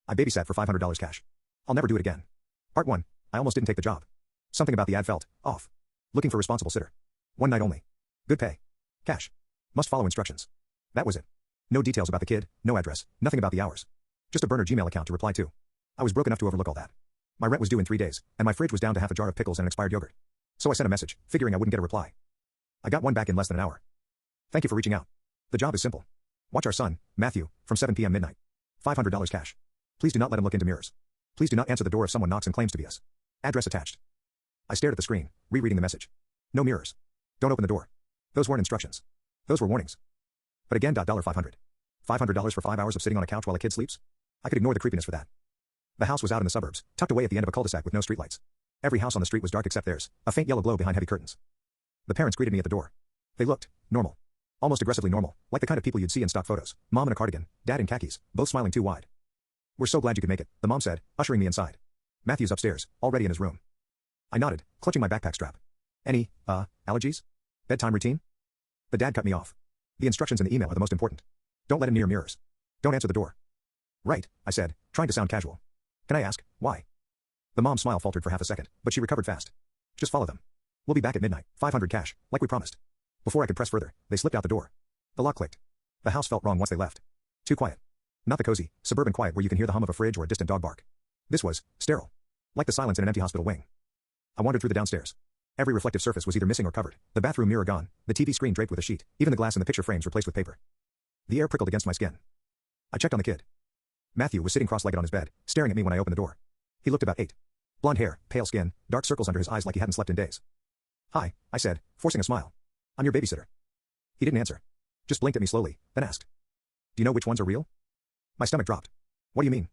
I babysat for $500 cash. I'll never do it again. Part 1. I almost didn't take the job. Something about the ad felt off. Looking for responsible sitter. One night only. Good pay. Cash. Must follow instructions. That was it. No details about the kid, no address, nothing about the hours. Just a burner Gmail account to reply to. I was broke enough to overlook all that. My rent was due in 3 days, and my fridge was down to half a jar of pickles and an expired yogurt. So I sent a message, figuring I wouldn't get a reply. I got one back in less than an hour. Thank you for reaching out. The job is simple. Watch our son, Matthew, from 7 p.m. midnight. $500 cash. Please do not let him look into mirrors. Please do not answer the door if someone knocks and claims to be us. Address attached. I stared at the screen, rereading the message. No mirrors. Don't open the door. Those weren't instructions. Those were warnings. But again, $500. $500 for 5 hours of sitting on a couch while a kid sleeps? I could ignore the creepiness for that. The house was out in the suburbs, tucked away at the end of a cul-de-sac with no streetlights. Every house on the street was dark except theirs, a faint yellow glow behind heavy curtains. The parents greeted me at the door. They looked normal. Almost aggressively normal, like the kind of people you'd see in stock photos. Mom in a cardigan, dad in khakis, both smiling too wide. We're so glad you could make it, the mom said, ushering me inside. Matthew's upstairs, already in his room. I nodded, clutching my backpack strap. Any, allergies? Bedtime routine? The dad cut me off. The instructions in the email are the most important. Don't let him near mirrors. Don't answer the door. Right, I said, trying to sound casual. Can I ask, why? The mom's smile faltered for half a second, but she recovered fast. Just follow them. We'll be back at midnight, $500 cash, like we promised. Before I could press further, they slipped out the door. The lock clicked. The house felt wrong once they left. Too quiet. Not the cozy, suburban quiet where you can hear the hum of a fridge or a distant dog bark. This was sterile. Like the silence in an empty hospital wing. I wandered through the downstairs. Every reflective surface was either missing or covered, the bathroom mirror gone, the TV screen draped with a sheet, even the glass in the picture frames replaced with paper. The air prickled against my skin. I checked on the kid. Matthew was sitting cross-legged on his bed, staring at me when I opened the door. He looked about 8. Blonde hair, pale skin, dark circles under his eyes like he hadn't slept in days. Hi, I said, forcing a smile. I'm your babysitter. He didn't answer. Just blinked at me slowly, then asked. Do you know which ones are real? My stomach dropped. What do you mean?